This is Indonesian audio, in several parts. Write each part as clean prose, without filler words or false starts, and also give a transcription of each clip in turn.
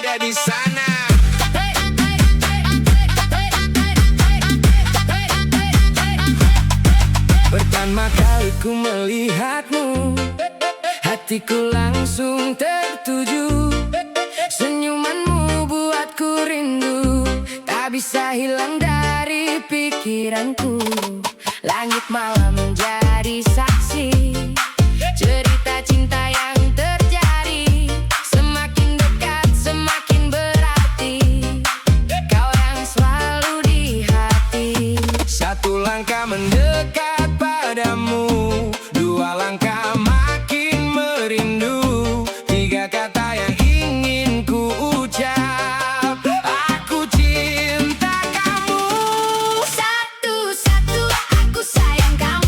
ada di sana. Pertama kali ku melihatmu, hatiku langsung tertuju. Senyumanmu buatku rindu, tak bisa hilang dari pikiranku. Langit malam menjadi saksi cerita cinta yang terjadi. Semakin dekat semakin berarti, kau yang selalu di hati. Satu langkah mendekat padamu, dua langkah makin merindu, tiga kata yang ingin ku ucap, aku cinta kamu. Satu-satu aku sayang kamu.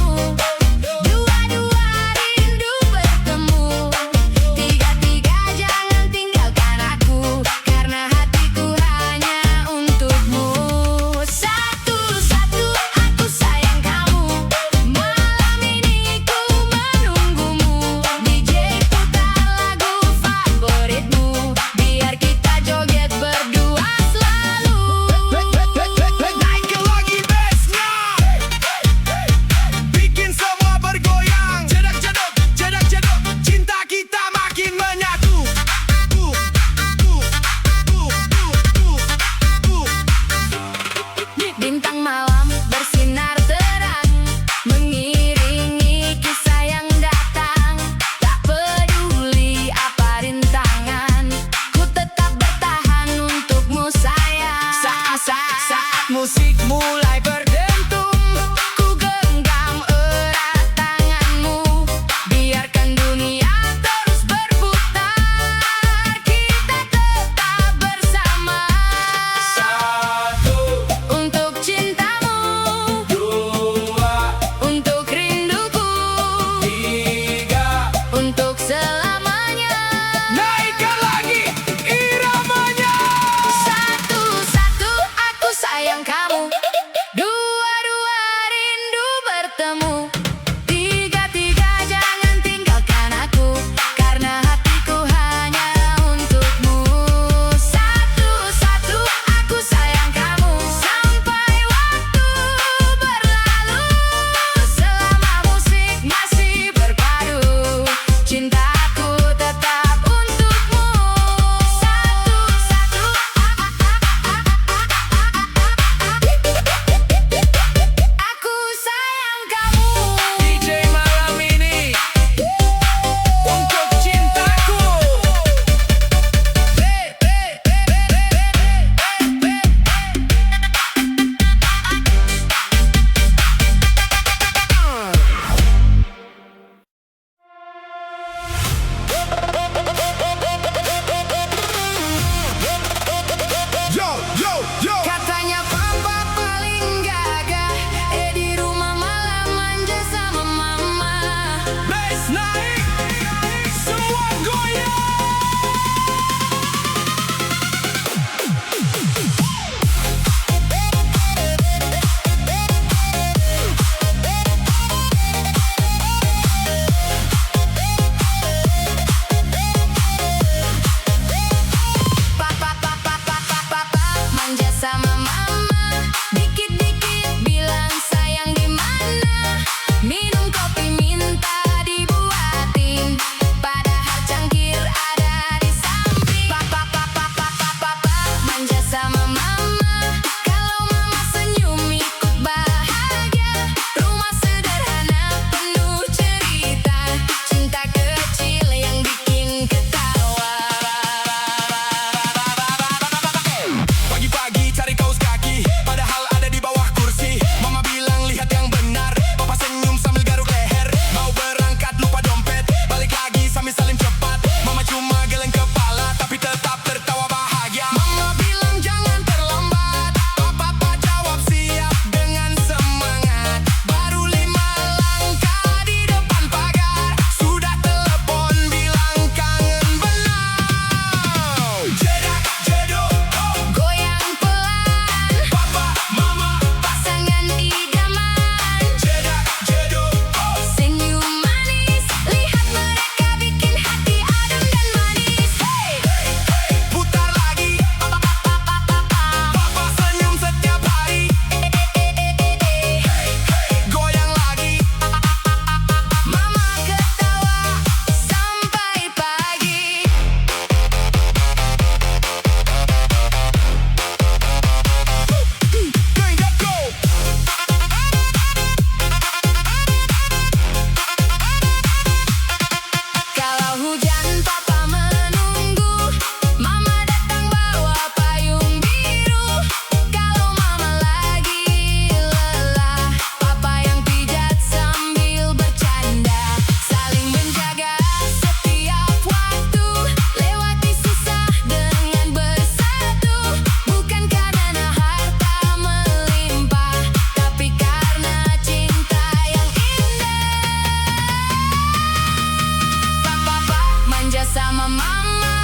sama mama.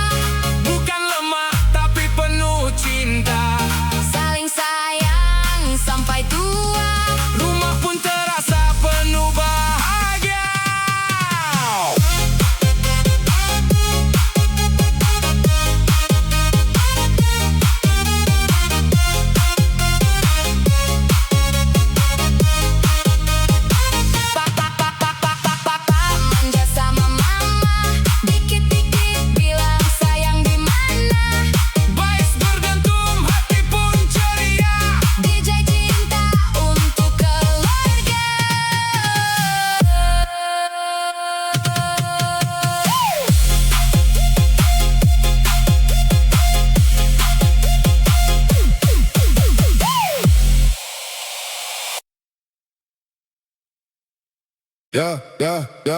Bukan lemah tapi penuh cinta. Saling sayang sampai tua. Rumah pun terasa penuh bahagia. Papa manja sama mama. Dikit-dikit bilang sayang di mana. Bais berdentum, hati pun ceria. DJ cinta untuk keluarga.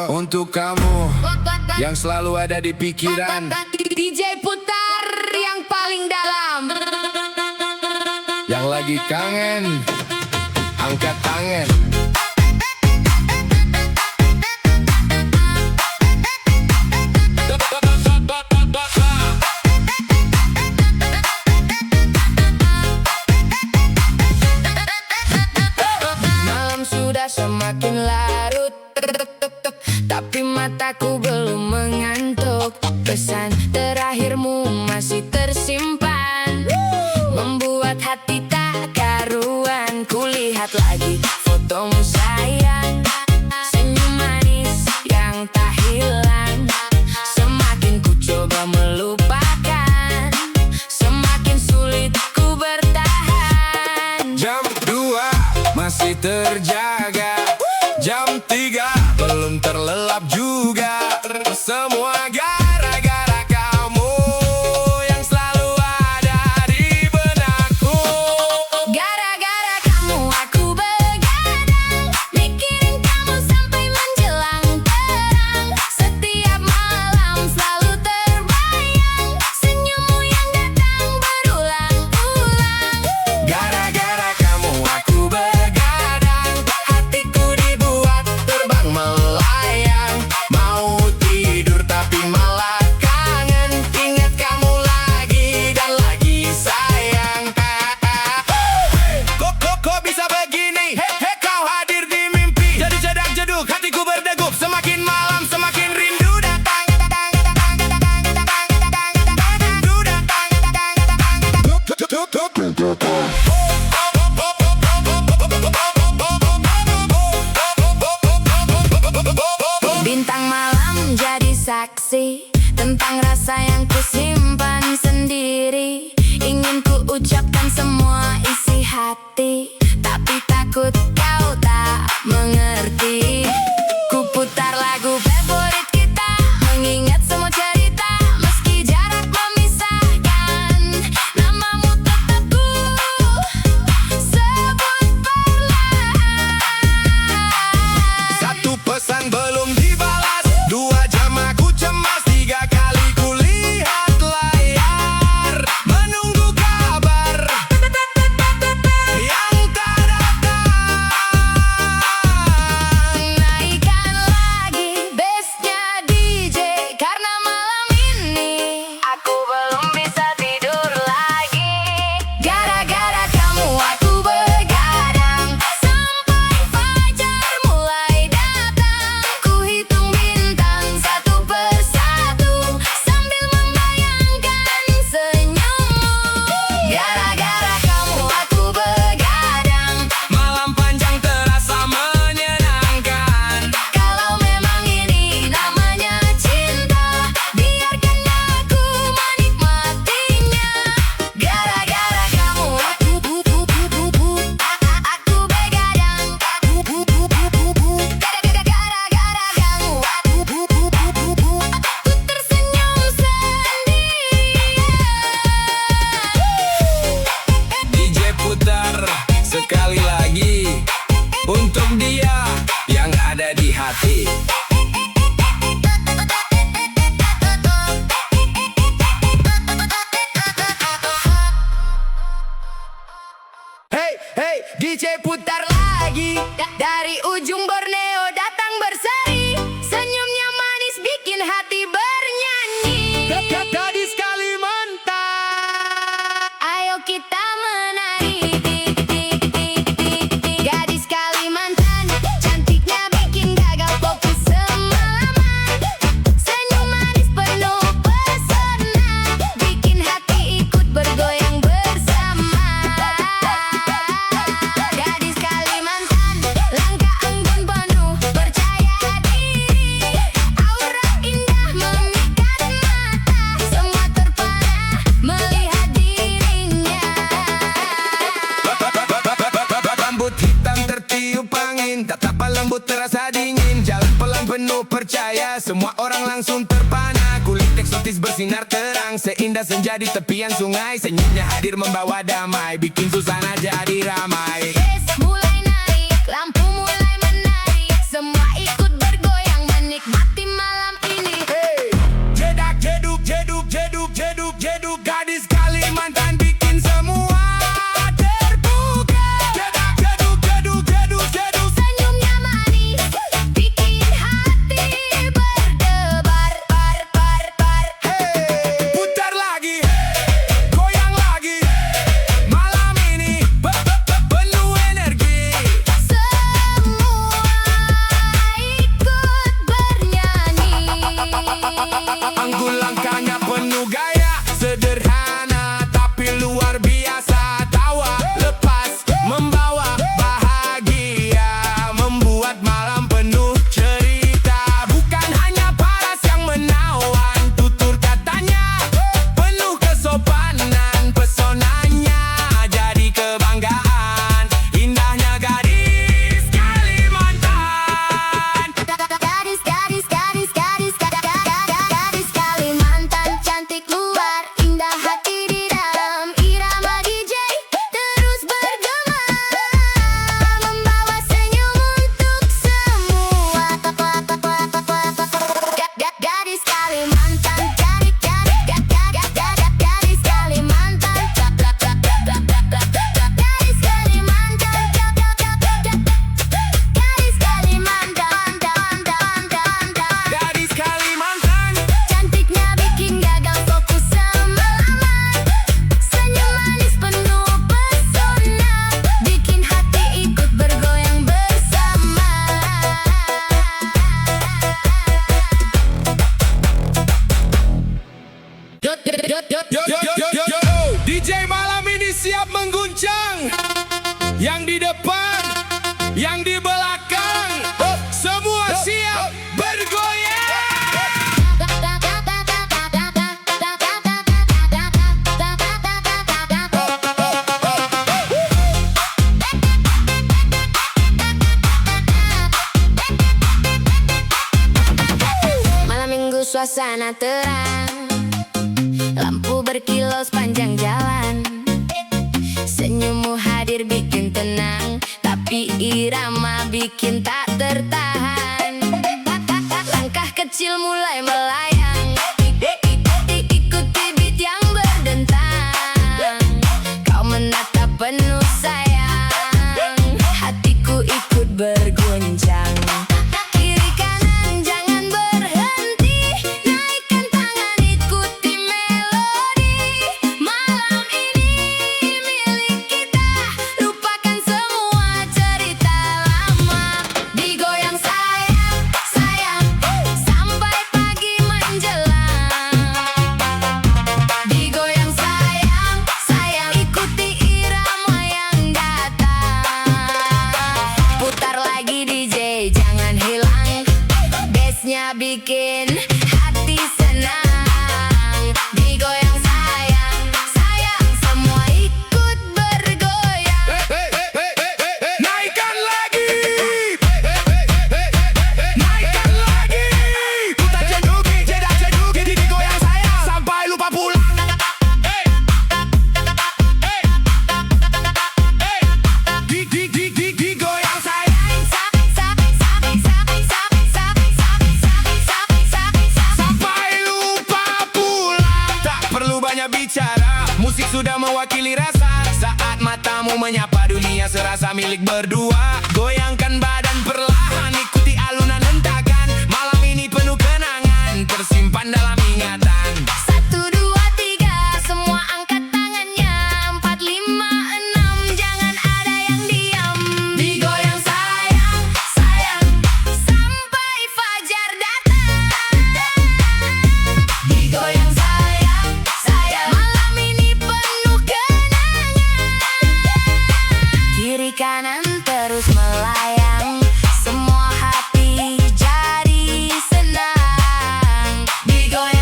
Untuk kamu yang selalu ada di pikiran. DJ putar yang paling dalam. Yang lagi kangen, angkat tangan. Malam sudah semakin larut, tapi mataku belum mengantuk. Pesan terakhirmu masih tersimpan, membuat hati tak karuan. Kulihat lagi fotomu sayang, senyum manis yang tak hilang. Semakin ku coba melupakan, semakin sulit ku bertahan. Jam 2 masih terjaga, jam 3 belum terlelap juga. Semua gara-gara kamu yang selalu ada di benakku. Gara-gara kamu aku begadang, mikirin kamu sampai menjelang terang. Setiap malam selalu terbayang, senyummu yang datang berulang-ulang. Gara-gara kamu aku begadang, hatiku dibuat terbang melayang. Mau tidur tapi malah kangen, ingat kamu lagi dan lagi sayang. Kok bisa begini? Hei kau hadir di mimpi, jadi jedak jeduk hatiku berdegup. Semakin malam semakin rindu datang. Bintang malam jadi saksi tentang rasa yang kusimpan sendiri. Ingin ku ucapkan semua isi hati, tapi takut kau tak mengerti. Ku putar lagu favorit kita, mengingat semua cerita. Meski jarak memisahkan, namamu tetap ku sebut perlahan. Satu pesan belum dibalas, 2 jam aku cemas, 3 kali ku lihat layar, menunggu kabar yang tak datang. Naikkan lagi bassnya DJ, karena malam ini aku belum bisa tidur lagi. Gara-gara kamu aku begadang, sampai fajar mulai datang. Ku hitung bintang satu persatu, sambil membayangkan senyummu. Gara-gara kamu aku begadang, Malam panjang terasa menyenangkan. kalau memang ini namanya cinta, biarkan aku menikmatinya. Gara-gara kamu aku begadang. Gara-gara kamu aku tersenyum sendirian. DJ putar sekali lagi untuk dia yang ada di hati. Hey DJ putar lagi. Dari ujung Borneo datang berseri, senyumnya manis bikin hati bernyanyi. bersinar terang, seindah senja di tepian sungai. Senyumnya hadir membawa damai, bikin suasana jadi ramai. Mulai naik, lampu mulai menarik, semua ikut bergoyang menikmati malam ini. Hey, jedak jeduk jeduk jeduk jeduk jeduk, gadis Kalimantan bikin semua terbuka. Jedak jeduk jeduk jeduk jeduk, Senyumnya manis, bikin hati berdebar, bar, bar, bar. hey, putar lagi, goyang lagi, malam ini penuh energi. Semua ikut bernyanyi. Anggun langkahnya penuh gaya, sederhana tapi luar biasa. Tawa lepas membawa bahagia, membuat malam penuh cerita. Bukan hanya paras yang menawan, tutur katanya penuh kesopanan. Pesonanya jadi kebanggaan, indahnya gadis Kalimantan. Gadis, gadis, gadis, gadis, gadis Kalimantan, cantik luar, indah hati di dalam. Irama DJ terus bergema, membawa senyum untuk semua. Gadis Kalimantan, gadis Kalimantan, gadis Kalimantan, gadis Kalimantan. Gadis Kalimantan, Cantiknya bikin gagal fokus semalaman. Senyum manis penuh pesona, bikin hati ikut bergoyang bersama. yo, DJ malam ini siap mengguncang. Yang di depan, yang di belakang, semua siap bergoyang. Malam minggu suasana terang, lampu berkilau sepanjang jalan. Senyummu hadir bikin tenang, tapi irama bikin tak tertahan. Langkah kecil mulai melayang, ikuti beat yang berdentang. Kau menatap penuh sayang, hatiku ikut berguncang. Kiri kanan jangan berhenti, naikkan tangan ikuti melodi. Malam ini milik kita, lupakan semua cerita lama. Digoyang sayang, sayang, sampai pagi menjelang. Digoyang sayang, sayang, ikuti irama yang datang. Putar lagi DJ, jangan hilang, bassnya bikin hati senang. Digoyang sayang, sayang, semua ikut bergoyang. Naikkan lagi, naikkan lagi. Putar jeduk, jedak jeduk, digoyang sayang sampai lupa pulang. Digoyang sayang sampai lupa pulang. Tak perlu banyak bicara, musik sudah mewakili rasa. Saat matamu menyapa dunia serasa milik berdua. Goyangkan badan perlahan, ikuti alunan hentakan. Malam ini penuh kenangan, tersimpan dalam ingatan. 1, 2, 3, semua angkat tangannya. 4, 5, 6, jangan ada yang diam. Digoyang sayang, sayang, sampai fajar datang. Digoyang sayang, sayang, malam ini penuh kenangan. Kiri kanan terus melayang, semua hati jadi senang. Digoyang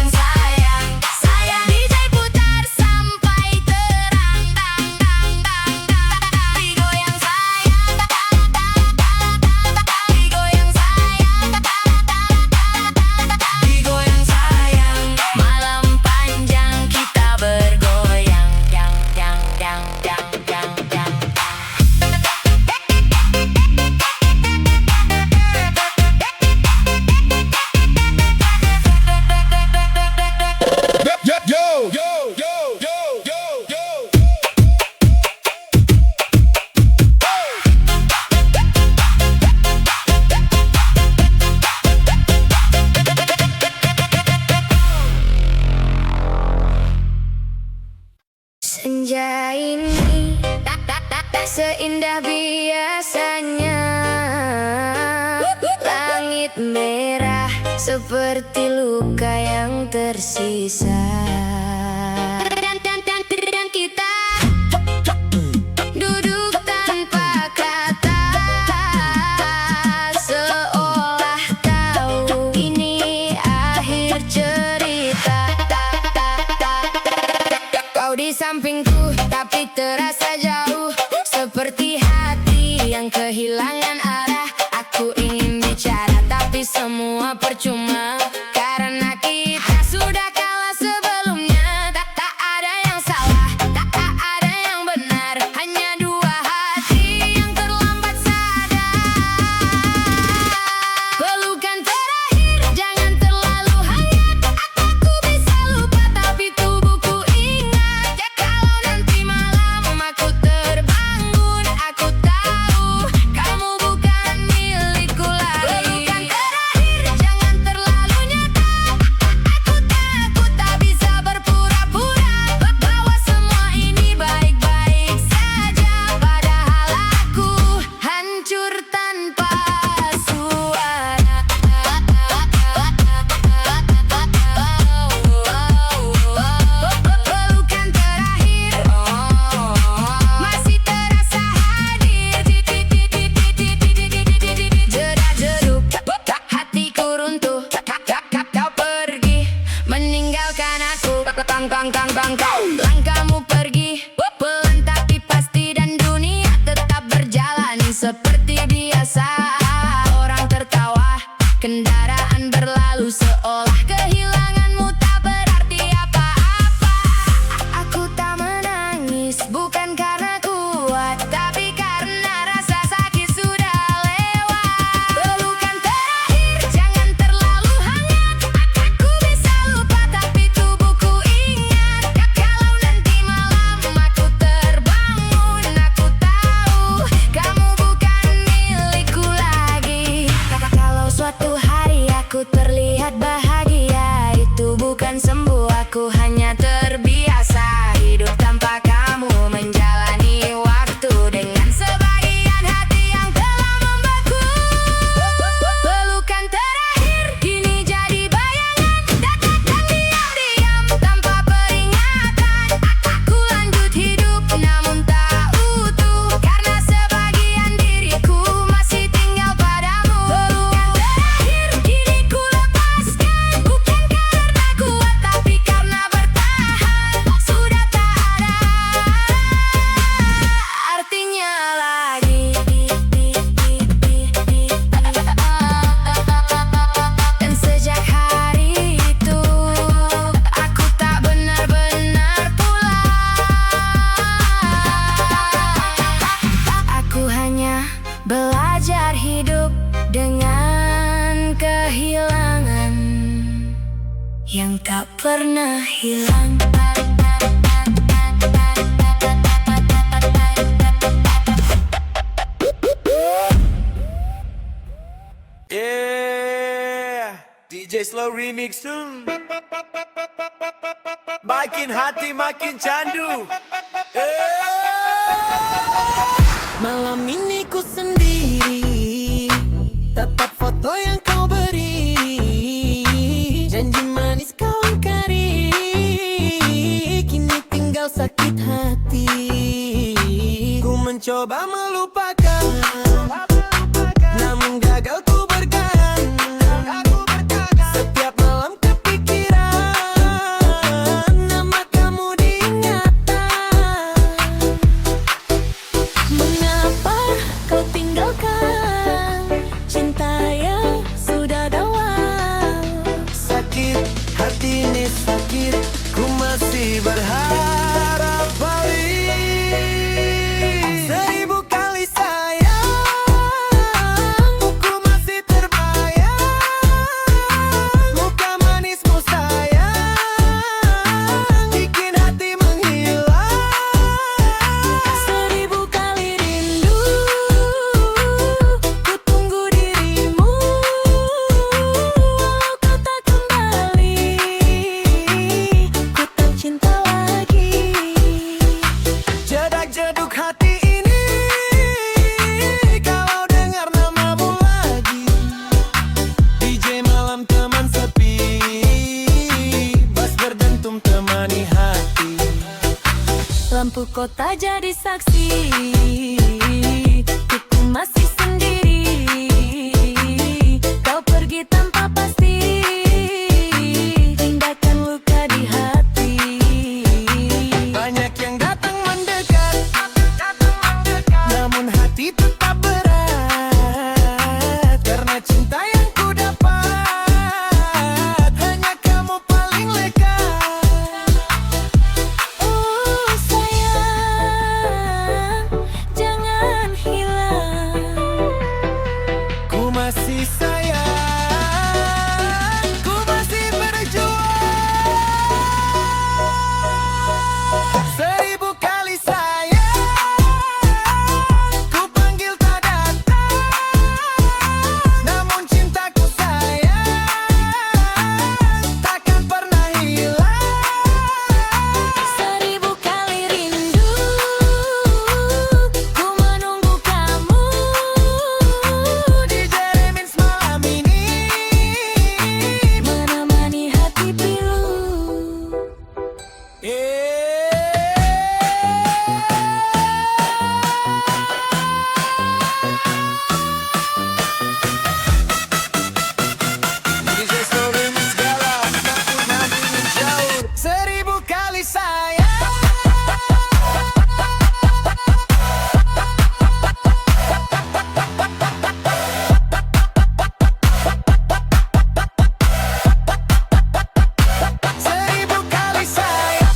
Senja ini tak seindah biasanya. Langit merah seperti luka yang tersisa. Dan kita duduk tanpa kata, seolah tahu ini akhir cerita. Kau di sampingku tapi terasa jauh, seperti hati yang kehilangan arah. Aku ingin bicara tapi semua percuma, karena kita sudah kalah sebelumnya. Tak ada yang salah, tak ada yang benar, hanya dua hati yang terlambat sadar. Pelukan terakhir jangan terlalu hangat. Aku bisa lupa tapi tubuhku ingat. Ya kalau nanti malam aku terbangun, aku tahu kamu bukan milikku lagi. Pelukan terakhir jangan terlalu nyata. Aku takut tak bisa berpura-pura bahwa semua ini baik-baik saja, padahal aku hancur tanpa suara. Pelukan terakhir masih terasa hadir. Jedak-jeduk hatiku runtuh. Kau pergi meninggalkan aku. Langkahmu pergi pelan tapi pasti, dan dunia tetap berjalan seperti biasa. Orang tertawa, kendaraan berlalu, seolah kehilanganmu tak berarti apa-apa. Aku tak menangis bukan karena kuat, tapi karena rasa sakit sudah lewat. Pelukan terakhir jangan terlalu hangat. Aku bisa lupa tapi tubuhku ingat. Kalau nanti malam aku terbangun, aku tahu kamu bukan milikku lagi. Kalau suatu hari aku terlihat bahagia, itu bukan sembuh, aku hanya terbiasa hidup tanpa kamu, menjalani waktu dengan sebagian hati yang telah membeku. Pelukan terakhir kini jadi bayangan, datang dan diam-diam tanpa peringatan. Aku lanjut hidup namun tak utuh, karena sebagian diriku masih tinggal padamu. Pelukan terakhir kini ku lepaskan, bukan karena kuat tapi karena bertahan. Sudah tak ada artinya lagi. Dan sejak hari itu aku tak benar-benar pulang. Aku hanya belajar hidup dengan kehilangan yang tak pernah hilang. Yeah, DJ Slow Remix tuh. Makin hati makin candu. Malam ini ku sendiri, tatap foto yang kau beri, janji manis kau ingkari, kini tinggal sakit hati. Ku mencoba melupakan, namun gagal ku bertahan. Setiap malam kepikiran, nama kamu diingatan. Mengapa kau tinggalkan cinta yang sudah dalam? Sakit hati ini sakit, ku masih berharap balik. Seribu kali sayang, ku masih terbayang. Muka manismu sayang, bikin hati menghilang. Seribu kali rindu, ku tunggu dirimu. Walau kau tak kembali, ku tak cinta lagi. satu kota jadi saksi. Aku masih sendiri, kau pergi tanpa pasti. Tinggalkan luka di hati. Banyak yang datang mendekat, namun hati tetap berat. Karena cinta yang ku dapat, hanya kamu paling lekat. Oh sayang, jangan hilang. Ku masih sayang, ku masih berjuang. Seribu kali sayang, ku panggil tak datang. Namun cintaku sayang, takkan pernah hilang. Seribu kali rindu, ku menunggu kamu. DJ Remix malam ini Menemani hati pilu. DJ Slow Remix galau, takut nanti menjauh. Seribu kali sayang. Seribu kali sayang.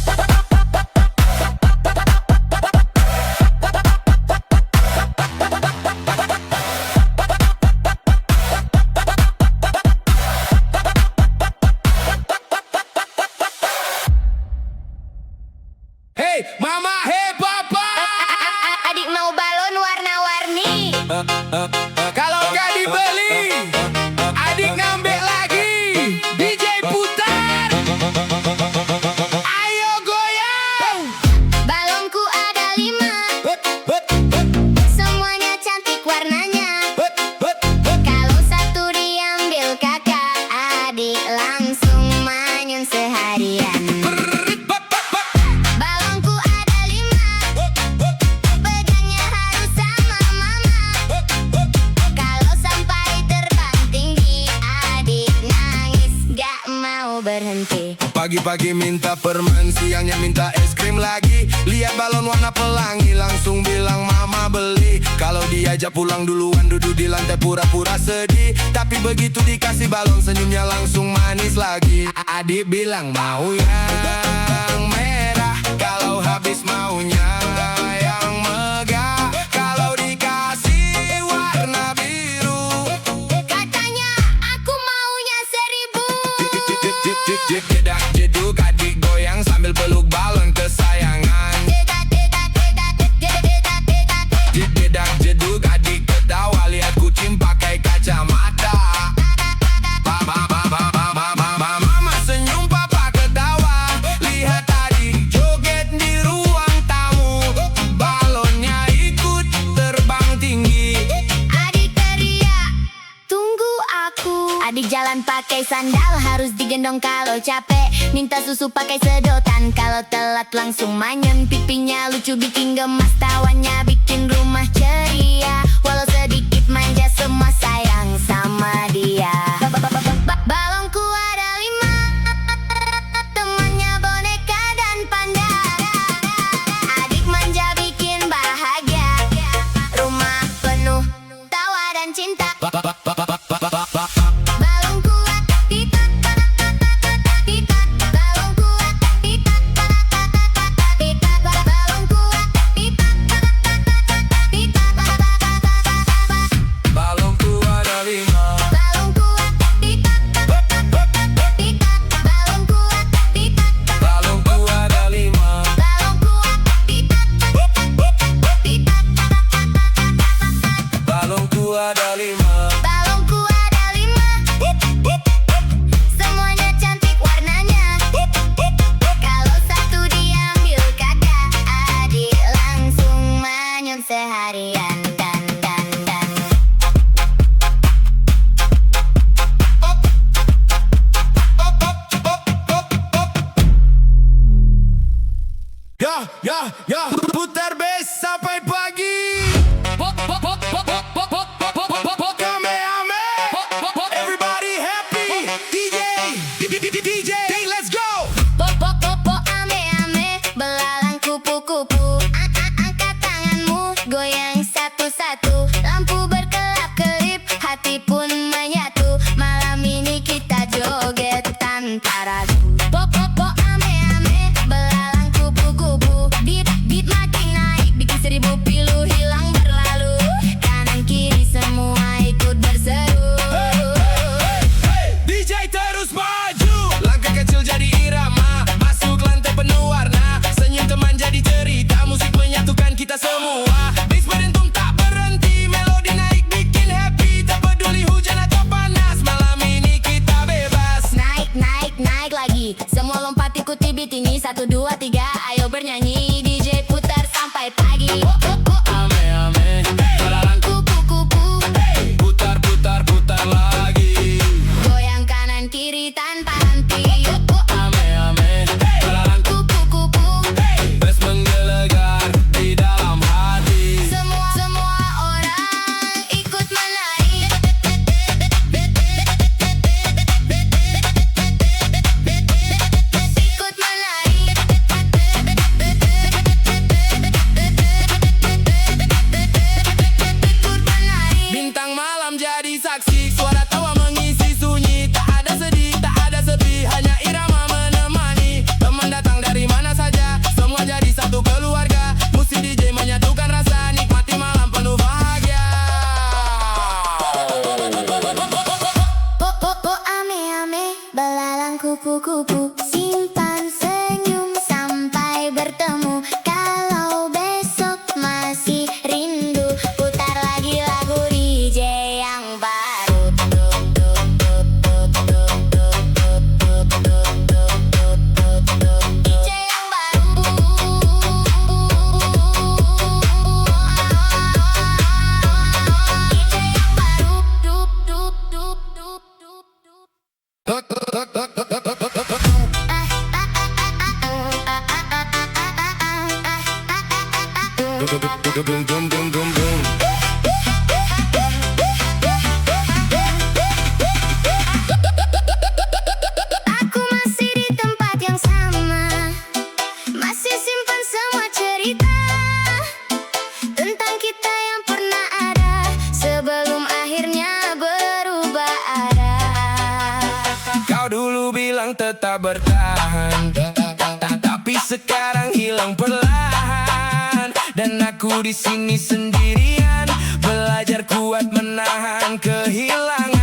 Hey mama, hey papa. Adik mau balon warna-warni. Kalau gak dibeli, adik ngambek lagi. DJ putar, ayo goyang. Balonku ada 5, semuanya cantik warnanya. Kalau satu diambil kakak, adik langsung manyun seharian. Balonku ada 5, pegangnya harus sama mama. Kalau sampai terbang tinggi, adik nangis gak mau berhenti. Pagi-pagi minta permen, siangnya minta es krim lagi. Lihat balon warna pelangi, langsung bilang mama beli. Kalau diajak pulang duluan, duduk di lantai pura-pura sedih. Tapi begitu dikasih balon, senyumnya langsung manis lagi. Adik bilang mau yang merah, kalau habis maunya yang megah. Kalau dikasih warna biru, Katanya aku maunya 1000. jedak jeduk adik goyang sambil peluk balon kesayangan. Jedak jeduk adik ketawa lihat kucing pakai kacamata. Mama senyum papa ketawa, lihat adik joget di ruang tamu. Balonnya ikut terbang tinggi. Adik teriak, tunggu aku. Adik jalan pakai sandal, harus digendong kalau capek. Minta susu pakai sedotan, kalau telat langsung manyun. Pipinya lucu bikin gemas, tawanya bikin rumah ceria. Walau sedikit manja, semua sayang sama dia. Balonku ada 5, temannya boneka dan panda. Adik manja bikin bahagia, rumah penuh tawa dan cinta. Balonku titak titak, balonku titak titak, balonku titak titak. ya putar bass sampai pagi. Kamehame. Everybody happy. DJ, let's go. Po ame-ame, belalang kupu-kupu. Angkat tanganmu, goyang satu-satu. Lampu berkelap-kelip, hati pun menyatu. Malam ini kita joget tanpa ragu. Po ame-ame, belalang kupu-kupu. Beat makin naik, bikin 1000 pilu hilang berlalu. Kanan kiri semua ikut berseru. DJ terus maju. Langkah kecil jadi irama, masuk lantai penuh warna. Senyum teman jadi cerita, musik menyatukan kita semua. Bass berentung tak berhenti, melodi naik bikin happy. Tak peduli hujan atau panas, malam ini kita bebas. Naik lagi. Semua lompat ikuti beat ini. 1, 2, 3, ayo bernyanyi. DJ putar sampai pagi. Ame-ame, belalang Kupu-kupu, putar lagi. goyang kanan kiri tanpa henti. Ame-ame, belalang Kupu-kupu, bass menggelegar di dalam hati. semua orang ikut menari. Ikut menari. Ikut menari. Bintang malam jadi saksi, suara tawa mengisi sunyi. Tak ada sedih, tak ada sepi, hanya irama menemani. Teman datang dari mana saja, semua jadi satu keluarga. Musik DJ menyatukan rasa, nikmati malam penuh bahagia. Po ame-ame, belalang kupu-kupu. Simpan senyum sampai bertemu. Kalau besok masih rindu, putar lagi lagu DJ yang baru. DJ yang baru. DJ yang baru. Boom, boom, boom, boom, boom. Aku masih di tempat yang sama, masih simpan semua cerita tentang kita yang pernah ada sebelum akhirnya berubah arah. Kau dulu bilang tetap bertahan, tapi sekarang hilang perlahan. Dan aku di sini sendirian, belajar kuat menahan kehilangan.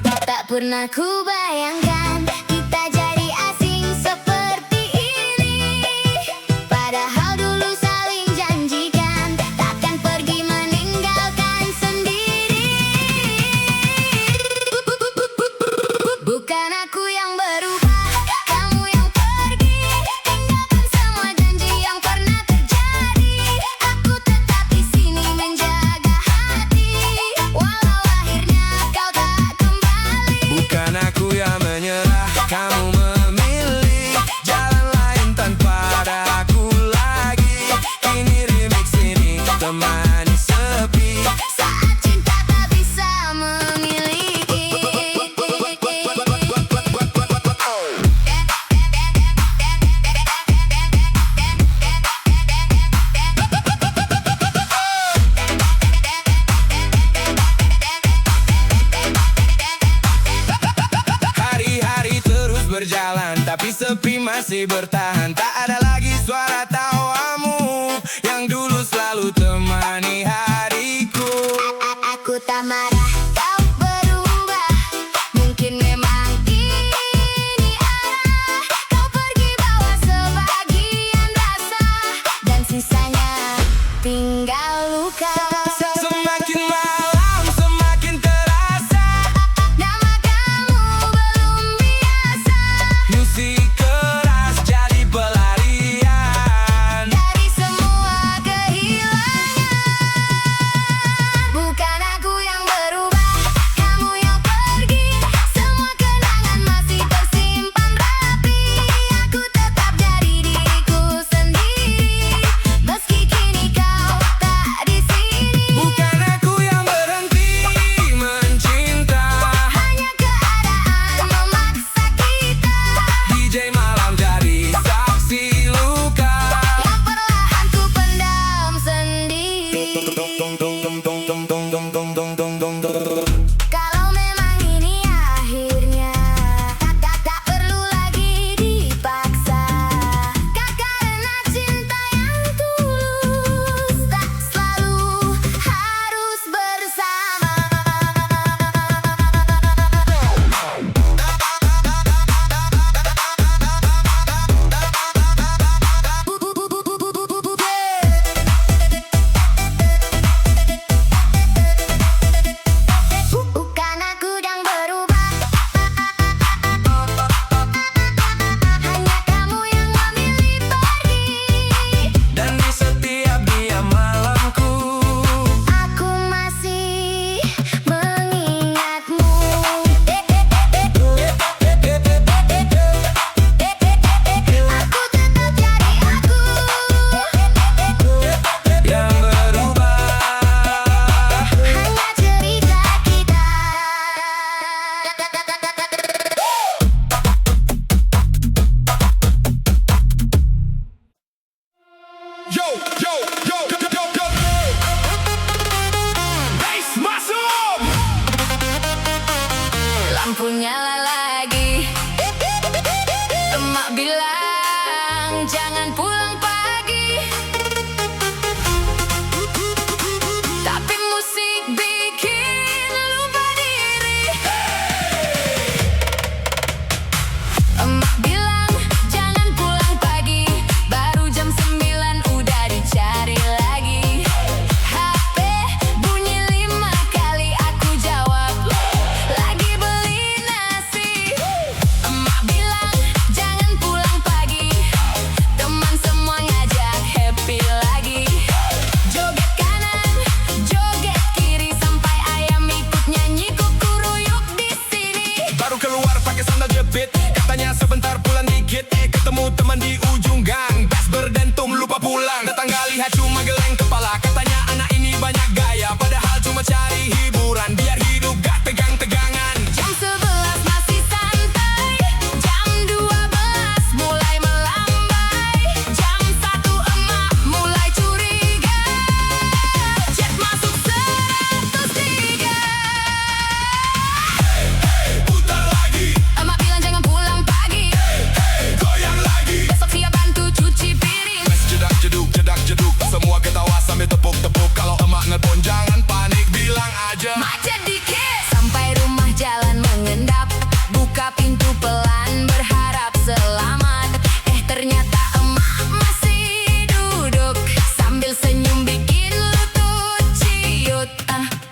Tak pernah ku bayangkan kita jadi asing seperti ini. Padahal dulu saling janjikan takkan pergi meninggalkan sendiri. Bukan aku yang berubah, kamu yang pergi. Tinggalkan semua janji yang pernah terjadi. Aku tetap di sini menjaga hati, walau akhirnya kau tak kembali. Bukan aku yang menyerah, kamu memilih jalan lain tanpa ada aku lagi. Ini remix ini temani sepi. Saat cinta tak bisa memiliki. Hari-hari terus berjalan, tapi sepi masih bertahan. Tak ada lagi suara tawamu yang dulu selalu temani hariku. Aku tak marah, kau berubah. Mungkin memang ini arah. Kau pergi bawa sebagian rasa, dan sisanya tinggal luka. Semakin malam semakin terasa, Nama kamu belum biasa. musik keras jadi pelarian. Emak bilang jangan pulang pagi, tapi musik bikin lupa diri. Emak bilang jangan pulang pagi, baru jam 9 udah dicari lagi. HP bunyi 5 kali, aku jawab lagi beli nasi. Emak bilang jangan pulang pagi, teman semua ngajak happy lagi. Joget kanan, joget kiri, sampai ayam ikut nyanyi kukuruyuk di sini. Baru keluar pakai sandal jepit, katanya sebentar pulang dikit. Ketemu teman di ujung gang, bas berdentum lupa pulang. Tetangga lihat cuma geleng kepala, katanya anak ini banyak gaya, padahal cuma cari hiburan biar hidup gak tegang-tegangan. Jam 11 masih santai, jam 12 mulai melambai, jam 1 emak mulai curiga, chat masuk 103. Putar lagi, Emak bilang jangan pulang pagi, goyang lagi. besok siap bantu cuci piring. Mes jedak jeduk, semua ketawa sambil tepuk-tepuk. Kalau emak nelpon jangan panik, bilang aja Macet dikit, sampai rumah jalan mengendap, buka pintu pelan berharap selamat. Ternyata emak masih duduk sambil senyum bikin lutut ciut.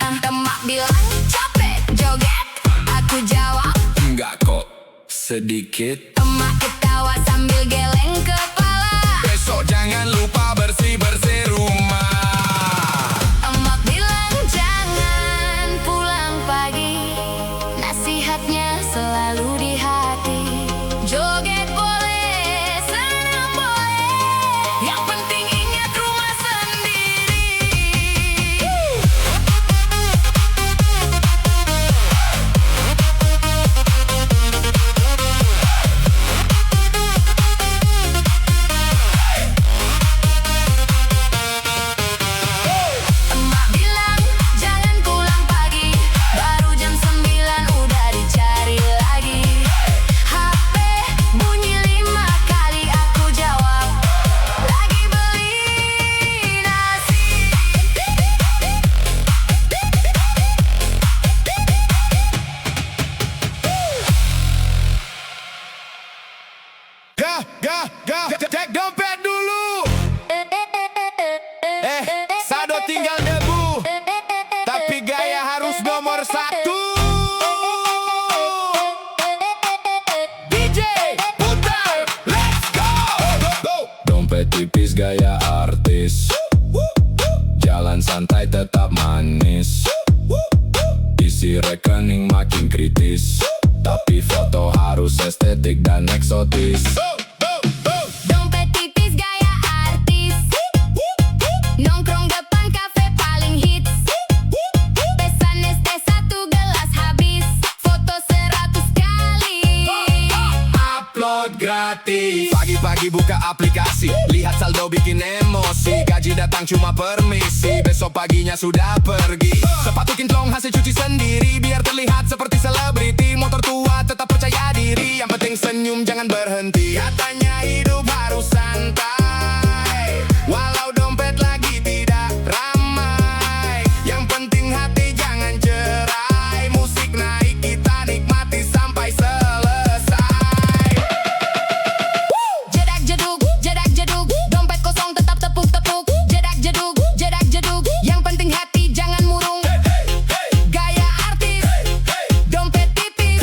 Emak bilang capek joget, aku jawab enggak kok, sedikit. emak ketawa sambil geleng kepala. Besok jangan lupa bersih-bersih rumah. Emak bilang jangan pulang pagi, nasihatnya selalu di hati. Joget boleh, senang boleh, yang penting ingat rumah sendiri. Emak bilang jangan pulang pagi, baru jam 9 udah dicari lagi. HP bunyi 5 kali, aku jawab lagi beli nasi. Cek dompet dulu. Sado tinggal debu, tapi gaya harus nomor 1. DJ putar, let's go. Dompet tipis gaya artis, jalan santai tetap manis, isi rekening makin kritis, tapi foto harus estetik dan eksotis. Dompet tipis gaya artis, nongkrong depan kafe paling hits, pesan ST 1 gelas habis, foto 100 kali. Upload gratis. Pagi-pagi buka aplikasi, lihat saldo bikin emosi. Gaji datang cuma permisi, besok paginya sudah pergi. Sepatu kinclong hasil cuci sendiri, biar terlihat seperti selebriti. Motor tua tetap percaya diri, yang penting senyum jangan berhenti. Katanya hidup harus santai, walau dompet lagi tidak ramai. Yang penting hati jangan cerai, musik naik kita nikmati sampai selesai. Jedak jeduk, dompet kosong tetap tepuk-tepuk. Jedak jeduk, yang penting hati jangan murung. Gaya artis, dompet tipis,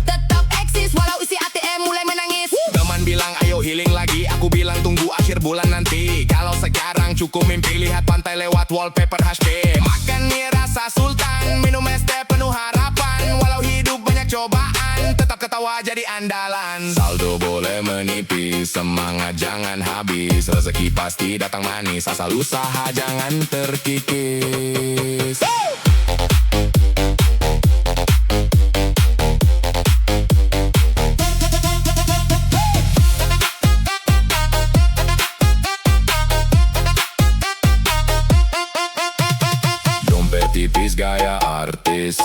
tetap eksis walau isi ATM mulai menangis. Teman bilang ayo healing lagi, aku bilang tunggu akhir bulan nanti. Kalau sekarang cukup mimpi lihat pantai lewat wallpaper HP. Makan mie rasa sultan, minum es teh penuh harapan. Walau hidup banyak cobaan, tetap ketawa jadi andalan. Saldo boleh menipis, semangat jangan habis. Rezeki pasti datang manis, asal usaha jangan terkikis. Tipis gaya artis,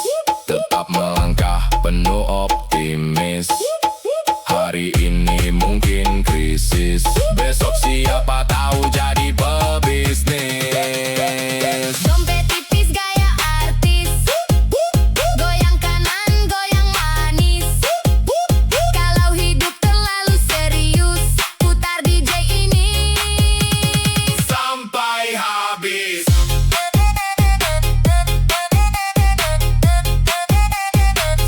tetap melangkah penuh optimis. Hari ini mungkin krisis. Besok siapa tahu jadi pebisnis. Dompet tipis gaya artis, goyang kanan goyang manis. Kalau hidup terlalu serius, putar DJ ini Sampai habis.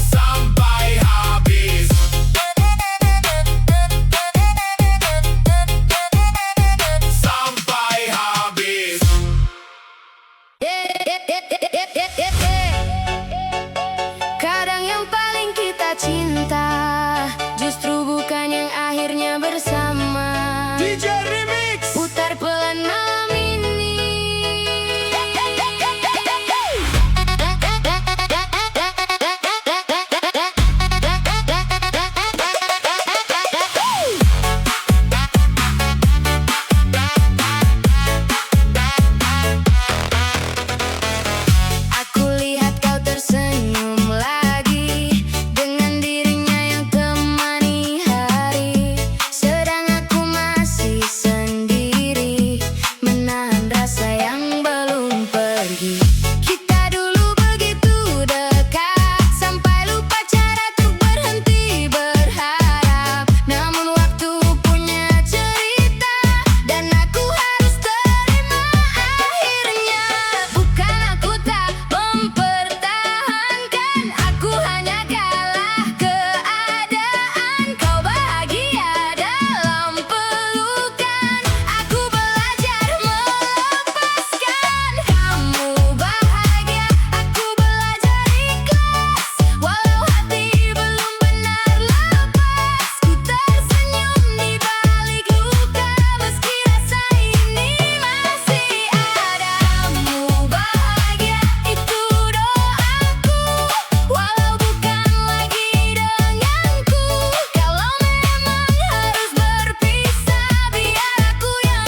Sampai habis. Sampai habis. Kadang yang paling kita cinta justru bukan yang akhirnya bersama. DJ Remix. Putar pelan malam ini. Aku lihat kau tersenyum lagi dengan dirinya yang temani hari, sedang aku masih sendiri menahan rasa yang belum pergi. Kita dulu begitu dekat sampai lupa cara untuk berhenti berharap. Namun waktu punya cerita dan aku harus terima akhirnya. Bukan aku tak mempertahankan, aku hanya kalah keadaan. Kau bahagia dalam pelukan, aku belajar melepaskan. Kamu bahagia, aku belajar ikhlas. Walau hati belum benar lepas, ku tersenyum di balik luka meski rasa ini masih ada. Kamu bahagia, itu doaku. Walau bukan lagi denganku, kalau memang harus berpisah, biar aku yang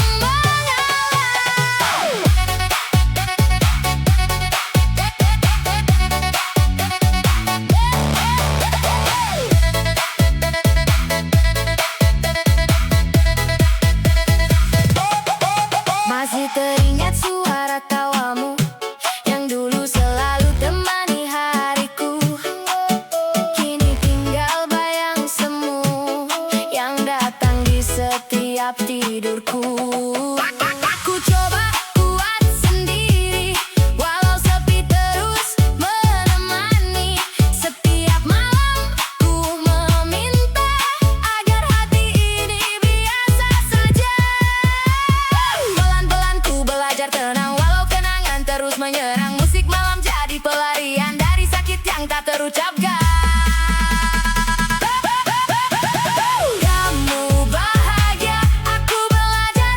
Masih teringat suara tawamu yang dulu selalu temani hariku. Kini tinggal bayang semu yang datang di setiap tidurku. Aku coba kuat sendiri, walau sepi terus menemani. Setiap malam ku meminta agar hati ini biasa saja. Pelan-pelan ku belajar tenang walau kenangan terus menyerang. Musik malam jadi pelarian dari sakit yang tak terucapkan. Kamu bahagia, aku belajar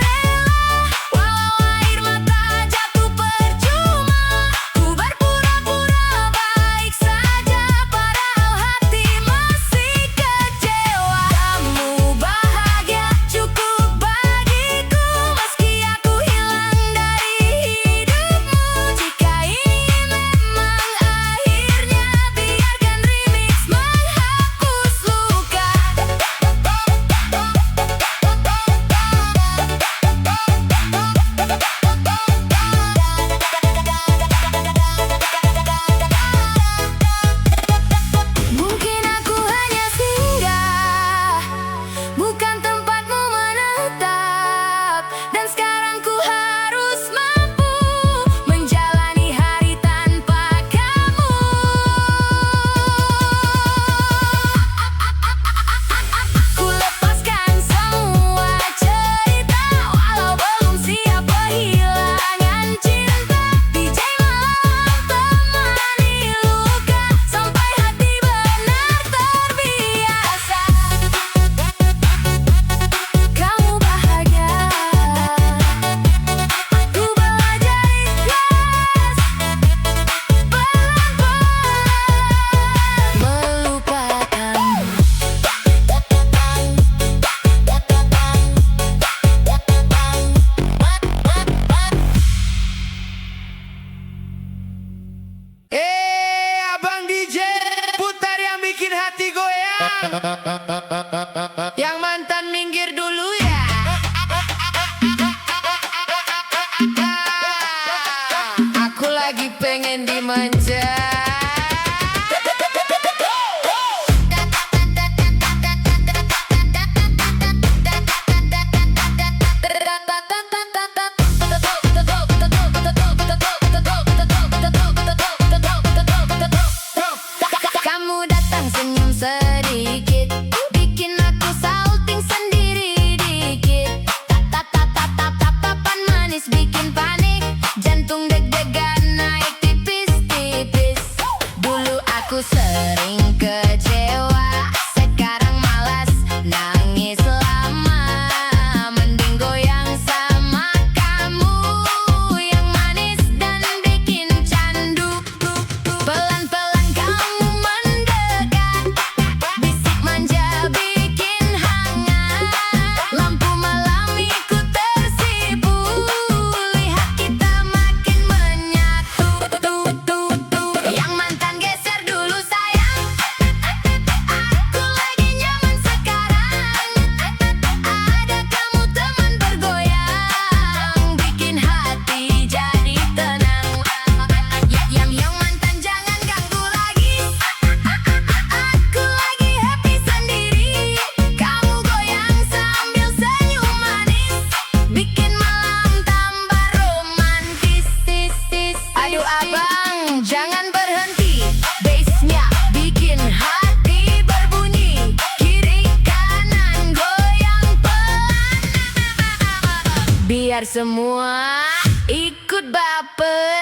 biar semua ikut baperan.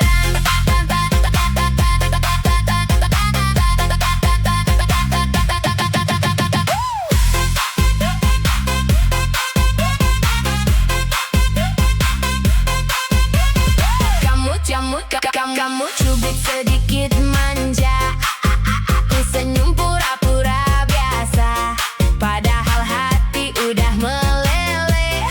Kamu cubit sedikit manja, aku senyum pura-pura biasa, padahal hati udah meleleh.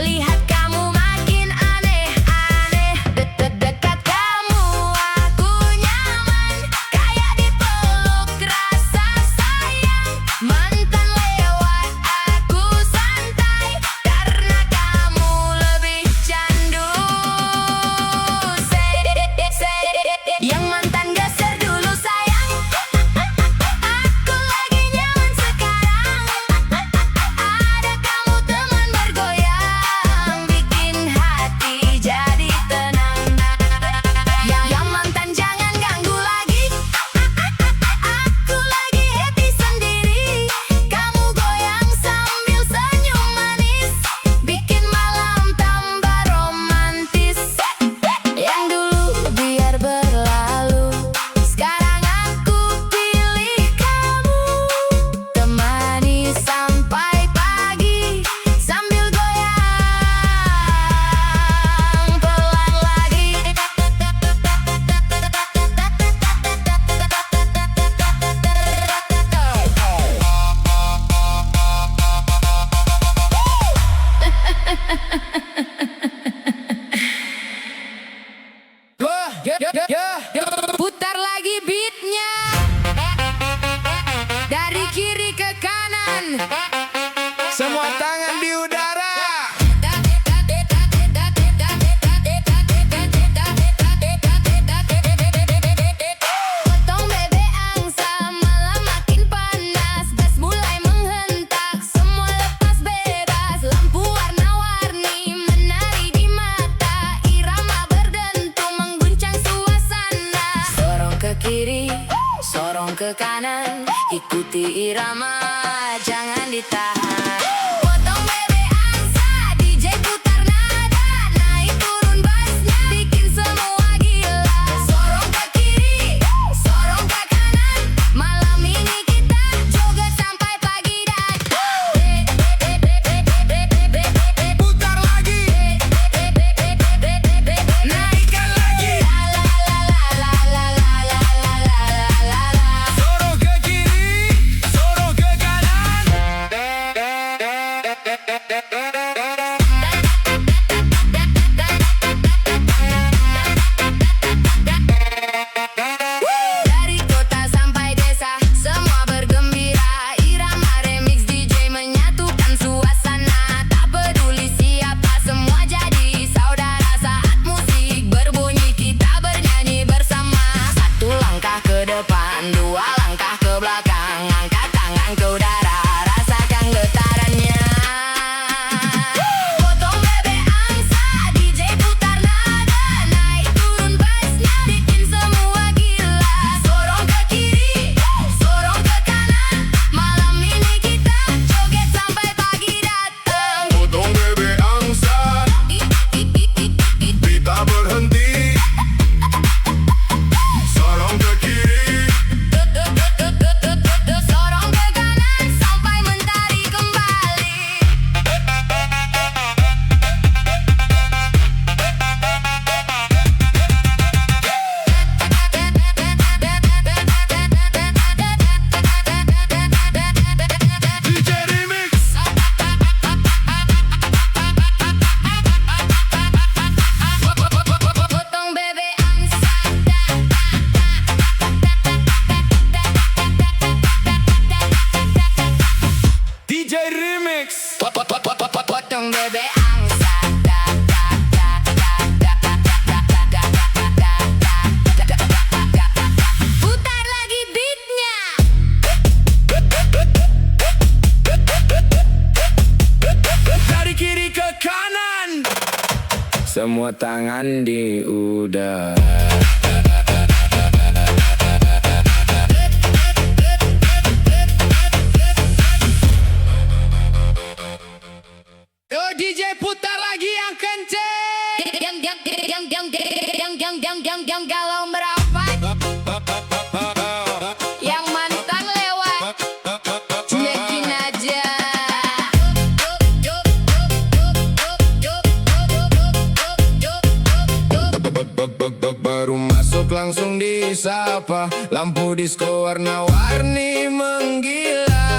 Lihat kamu makin aneh-aneh, dekat kamu aku nyaman, kayak dipeluk rasa sayang. Mantan lewat aku santai, karena kamu lebih candu. Yang mantan geser dulu sayang, aku lagi nyaman sekarang. Ada kamu teman bergoyang, bikin hati jadi tenang. Yang mantan jangan ganggu lagi, aku lagi happy sendiri. Kamu goyang sambil senyum manis, bikin malam tambah romantis. Yang dulu biar berlalu, sekarang aku pilih kamu. Temani sampai pagi, sambil goyang pelan lagi. Putar lagi beatnya, dari kiri ke kanan. Semua tangan di udara. Potong bebek angsa, malam makin panas. Gas mulai menghentak, semua lepas bebas. Lampu warna-warni menari di mata, irama berdentum mengguncang suasana. Sorong ke kiri, sorong ke kanan, ikuti irama, jangan ditahan. Potong bebek angsa, DJ putar nada, naik turun bassnya, bikin semua gila. Sorong ke kiri, sorong ke kanan, malam ini kita joget sampai pagi datang. Putar lagi. Naikkan lagi. Sorong ke kiri, sorong ke kanan. Dari kota sampai desa, semua bergembira. Irama remix DJ menyatukan suasana. Tak peduli siapa, semua jadi saudara. Saat musik berbunyi, kita bernyanyi bersama. Satu langkah ke depan, dua langkah ke belakang. Angkat tangan ke udara, rasakan getarannya. Potong bebek angsa, DJ putar nada, naik turun bassnya, bikin semua gila. Sorong ke kiri, sorong ke kanan, malam ini kita joget sampai pagi datang. Potong bebek angsa, kita berhenti. Sorong ke kiri, Sorong ke kanan sampai mentari kembali. DJ Remix. Potong bebek angsa, DJ Remix. potong bebek angsa. Putar lagi beatnya. Dari kiri ke kanan. Semua tangan di udara. DJ putar lagi yang kencang. langsung disapa. Lampu disco warna-warni menggila.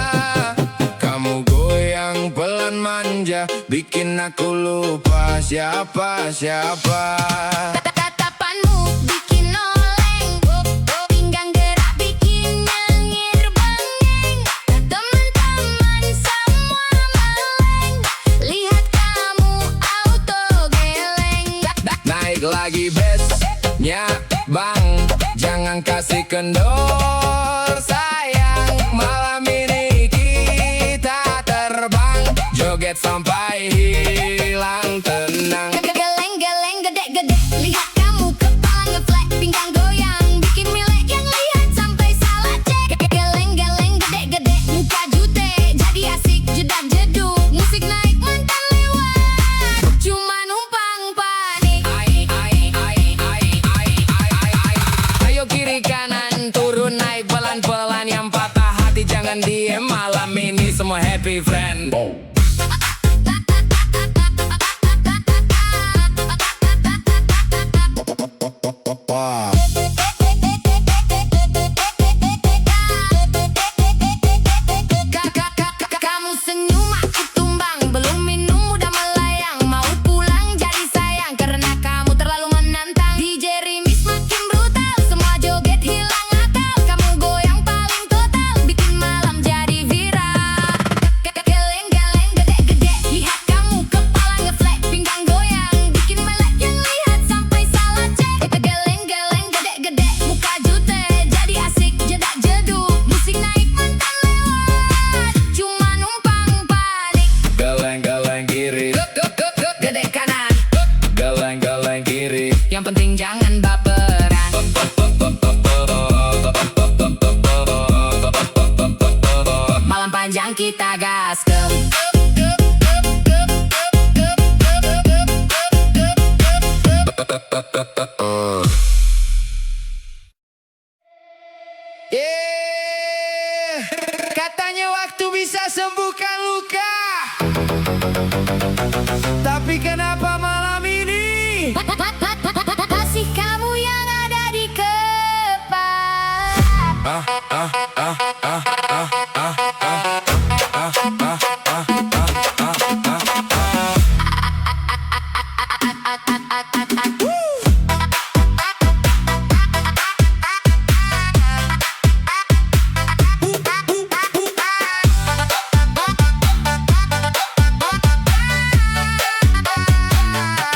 Kamu goyang pelan manja, bikin aku lupa siapa-siapa. Tatapanmu bikin oleng, pinggang gerak bikin nyengir-bengeng. Teman-teman semua meleng, lihat kamu auto geleng. Naik lagi bassnya bang, jangan kasih kendor sayang. Malam ini kita terbang, joget sampai hilang tenang. Geleng-geleng gede-gede, lihat kamu kepala ngeflat, pinggang goyang bikin milek yang lihat sampai salah cek. Geleng-geleng gede-gede, muka jute jadi asik jedak jeduk, musik naik mantan lewat, cuma numpang panik. Ayo kiri kanan turun naik pelan-pelan, yang patah hati jangan diem. Malam ini semua happy friend. Kamu senyum aku tumbang, belum minum udah melayang. Mau pulang jadi sayang karena kamu terlalu menantang. DJ remix makin brutal, semua joget hilang akal. Kamu goyang paling total, bikin malam jadi viral. Geleng-geleng gede-gede, lihat kamu kepala ngeflat, pinggang goyang bikin melek yang lihat sampai salah cek. Geleng-geleng gede-gede, muka jute jadi asik jedak jeduk, musik naik mantan lewat, cuma numpang panik. Geleng-geleng kiri, Gede kanan, geleng-geleng kiri. yang penting jangan baperan. Malam panjang kita gaskem. Katanya waktu bisa sembuhkan luka, tapi kenapa malam ini Kasih kamu yang ada di kepala.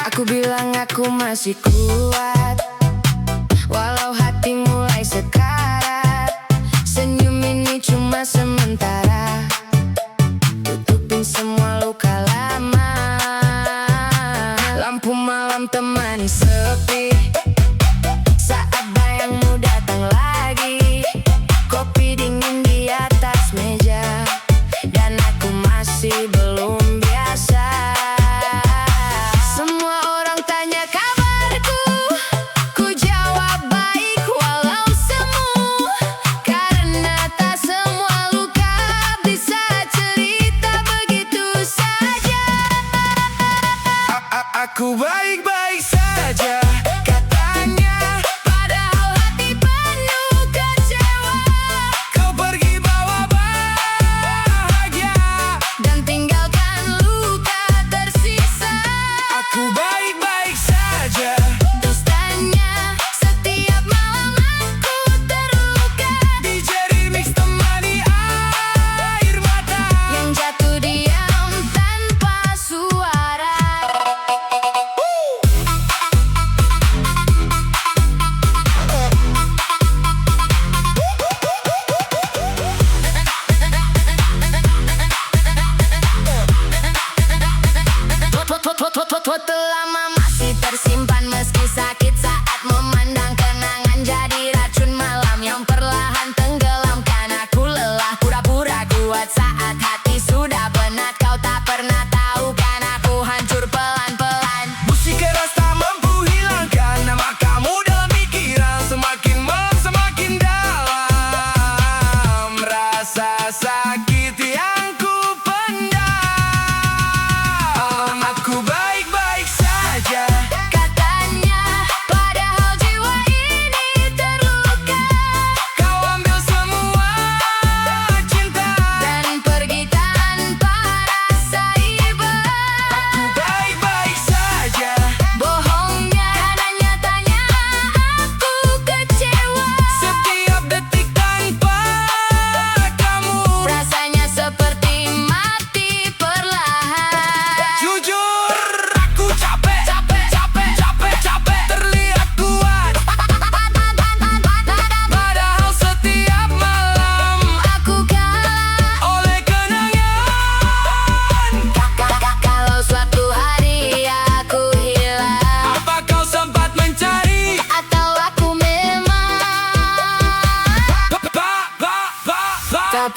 Aku bilang aku masih kuat, walau hati mulai sekarat. Senyum ini cuma sementara, tutupin semua luka lama. Lampu malam temani sepi, saat bayangmu datang lagi. Kopi dingin di atas meja, dan aku masih belum biasa. Semua orang tanya kabarku, ku jawab baik walau semu. Karena tak semua luka bisa cerita begitu saja. aku baik-baik saja katanya, Padahal hati penuh kecewa, kau pergi bawa bahagia. dan tinggalkan luka tersisa. Aku baik-baik saja, Dustanya setiap malam aku terluka, DJ remix temani air mata. yang jatuh diam tanpa suara. Foto lama masih tersimpan meski sakit saat memandang kenangan, jadi racun malam yang perlahan tenggelamkan. Aku lelah pura-pura kuat saat hati sudah penat. Kau tak pernah tahu kan aku hancur pelan-pelan. Musik keras tak mampu hilangkan nama kamu dalam pikiran. Semakin dalam rasa sakit yang ku pendam. Aku baik-baik saja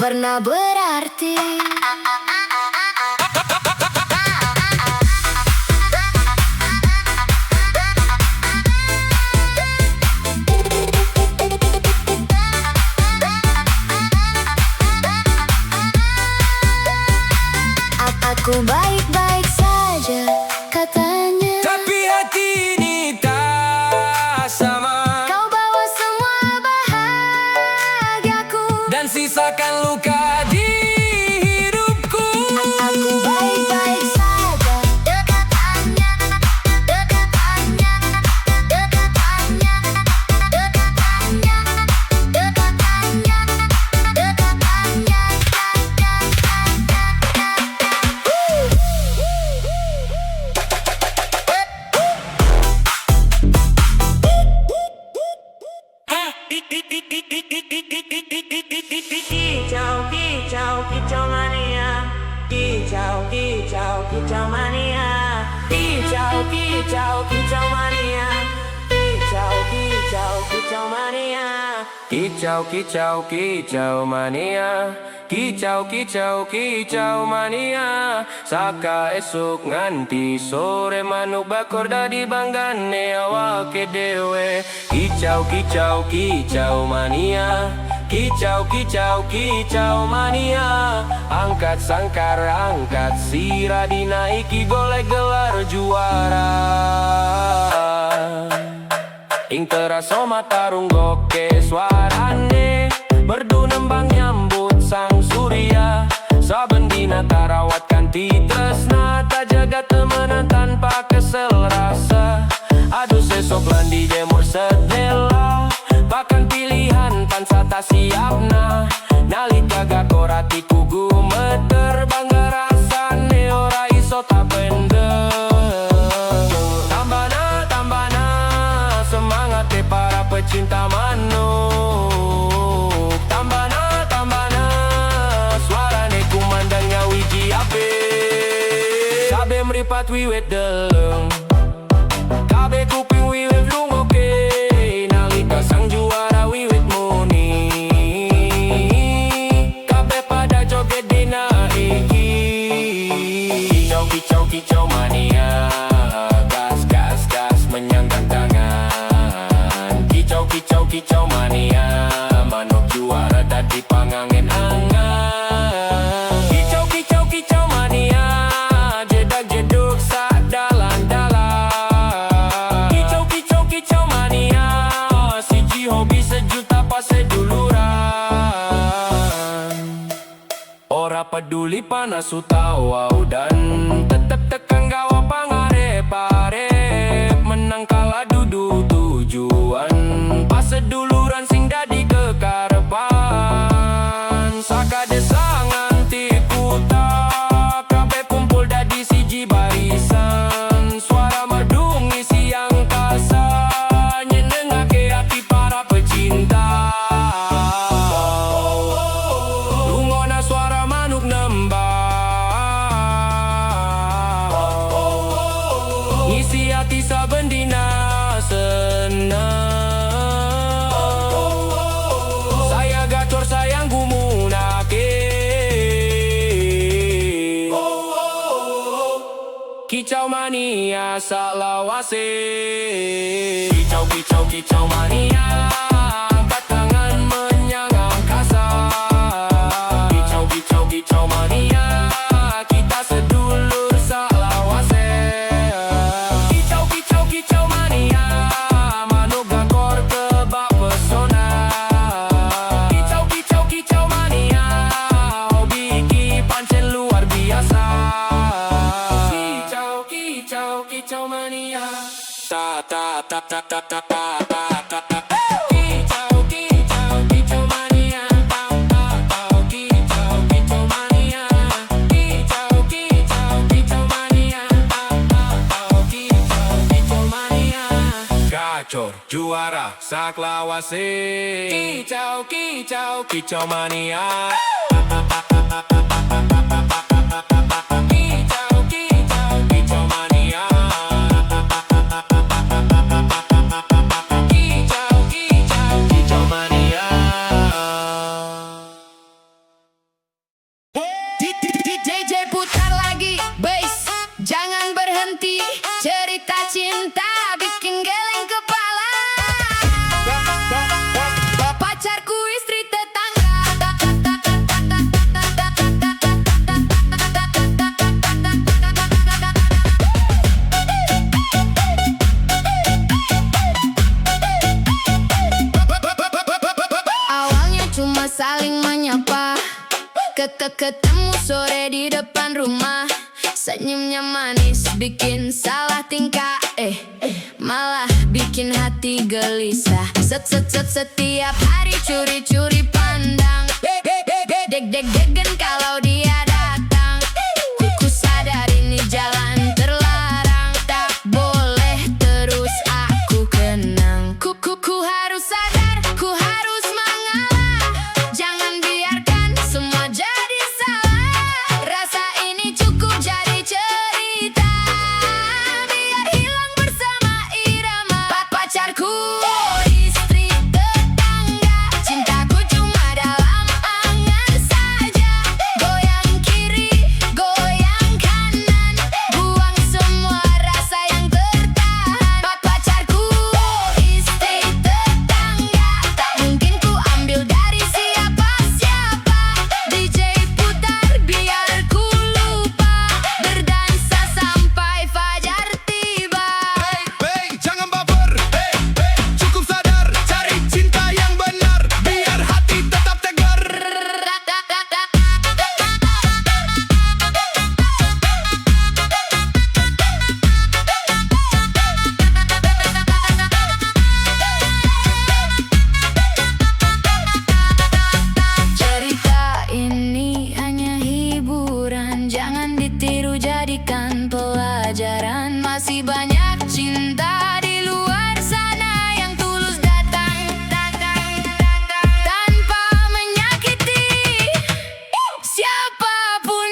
pernah berarti. Aku baik-baik saja katanya, Tapi hati ini tak sama, kau bawa semua bahagiaku. dan sisakan luka di hidupku. Aku baik-baik saja dekatannya, dekatannya, dekatannya, dekatannya, dekatannya, dekatannya. Kicau, kicau, kicau mania. Kicau, kicau, kicau mania. Kicau, kicau, kicau mania. Kicau, kicau, kicau mania. Kicau, kicau, kicau mania. Kicau, kicau, kicau mania. Saka esuk nganti sore manuk bakor dadi banggane awake dewe. Kicau, kicau, kicau mania. Kicau, kicau, kicau mania. Angkat sangkar, angkat sirah, dinaiki golek gelar juara. Ing teraso matarung goke suarane, merdu nembang nyambut sang surya. Saben dina tarawat kanti tresna, tak jaga temenan tanpa kesel rasa. Aduh sesok landi jemur sedela, bahkan pilihan tansa tak siapna. Nalika gakorati kugu meter, bangga rasane ora iso tak bender. Tambana semangat para pecinta manuk. Tambana suarane kumandangnya wiji ape. Kabe meripat wiwit deleng, kabe kuping wiwit lungoke. Nalika sang juara wiwit muni, kabe pada joget dina iki. Kicau, kicau, kicau mania. Gas, gas, gas menyangkan tangan. Kicau, kicau, kicau mania. Manuk juara dadi pangangen-angan. Kicau, kicau, kicau mania. Jedak-jeduk sak dalan-dalan. Kicau, kicau, kicau mania. Siji hobi sejuta paseduluran. Ora peduli panas utawa udan, tetep tekan gawa pangarep-arep. Menang kalah dudu tujuan, paseduluran sing dadi kekarepan. Sakade sanganti kuta, kabeh kumpul dadi siji barisan. Suara merdu ngisi angkasa, nyenengake hati para pecinta. Lungona suara manuk nembang, ngisi hati saben dina senang. Saya gacor sayang gumunake. Kicau mania salawase. Kicau, kicau, kicau mania. Angkat tangan menyang angkasa. Kicau, kicau, kicau mania. Kita sedulur salawase. Kicau, kicau, kicau mania. Manuk gakor kebak pesona. Kicau, kicau, kicau mania. Hobi iki pancen luar biasa. Kicau, kicau, kicau mania. Ta ta ta ta ta ta ta ta ta ta. Kicau, kicau, kicau mania. Tau, tau, tau. Kicau, kicau mania. Kicau, kicau, kicau mania. Tau, tau, tau. Kicau, kicau mania. Gacor juara saklawase. Kicau, kicau, kicau mania. Kicau, kicau, kicau mania. Kicau, kicau, kicau mania. Ketemu sore di depan rumah, senyumnya manis bikin salah tingkah. Malah bikin hati gelisah. Setiap hari curi-curi pandang. Deg-degen kalau dia datang. Ku sadar ini jalan terlarang. Tak boleh terus aku kenang. Ku harus sadar, ku harus mengalah. Jangan biarkan semua jadi salah. Rasa ini cukup jadi cerita. Biar hilang bersama irama. Pacarku, istri tetangga. Cintaku cuma dalam angan saja. Goyang kiri, goyang kanan. Buang semua rasa yang tertahan. Pacarku, istri tetangga. Tak mungkin ku ambil dari siapa-siapa. DJ putar biar ku lupa. Berdansa sampai fajar tiba. Hey, jangan baper. Cukup sadar, cari cinta yang benar. Biar hati tetap tegar. Cerita ini hanya hiburan, jangan ditiru jadikan pelajaran. Masih banyak cinta di luar sana yang tulus datang tanpa menyakiti siapapun.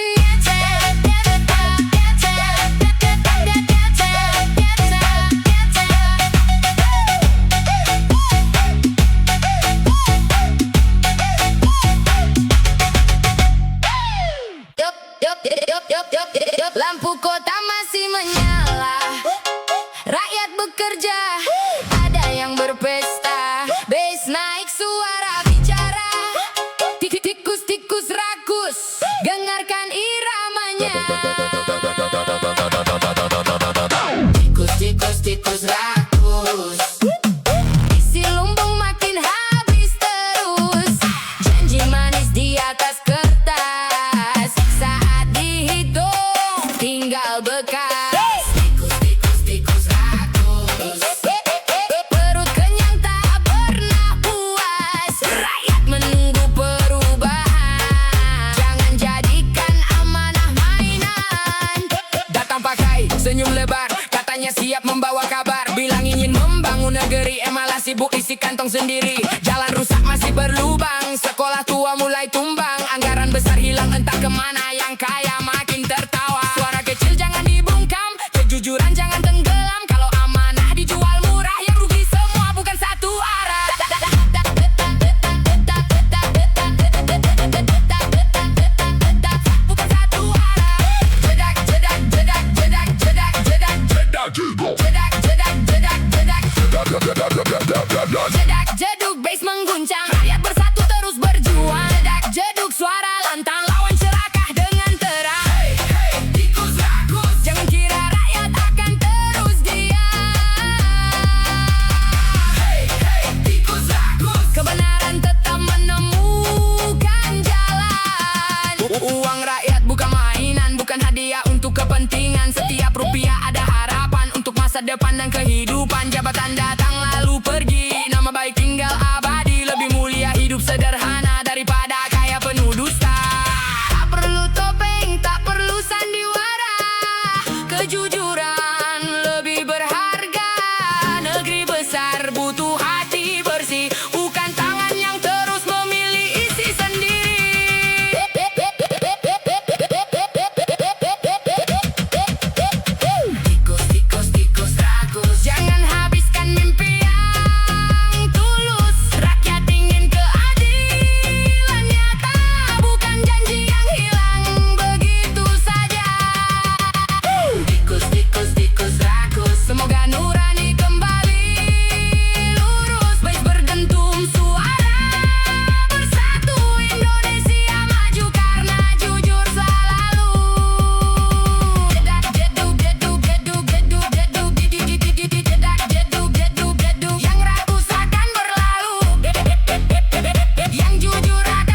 Lampu kota masih menyala, rakyat bekerja, ada yang berpesta. Bass naik, suara bicara, tikus-tikus rakus, dengarkan iramanya. Tikus rakus, isi lumbung makin habis terus. Janji manis di atas kertas, saat dihitung tinggal bekas. Tikus rakus, perut kenyang tak pernah puas. Rakyat menunggu perubahan, jangan jadikan amanah mainan. Datang pakai senyum lebar, katanya siap membawa kabar. Bilang ingin membangun negeri, malah sibuk isi kantong sendiri. Jalan rusak masih berlubang, sekolah tua mulai tumbang. Anggaran besar hilang entah kemana, yang kaya makin tertawa. Suara kecil jangan dibungkam, kejujuran jangan tenggelam. Kalau amanah dijual murah, yang rugi semua bukan satu arah. Bukan satu arah. Jedak, jedak, jedak, jedak, jedak, jedak, jedak, jeduk bass mengguncang. Rakyat bersatu terus berjuang. Jedak, jeduk suara lantang, lawan celaka dengan terang. Tikus rakus, jangan kira rakyat akan terus diam. Tikus rakus, kebenaran tetap menemukan jalan. Uang rakyat bukan mainan, bukan hadiah untuk kepentingan. Setiap rupiah ada harapan untuk masa depan dan kehidupan. Jabatan datang lalu pergi, nama baik tinggal abadi. Lebih mulia hidup sederhana daripada kaya penuh dusta. Tak perlu topeng, tak perlu sandiwara. Kejujuran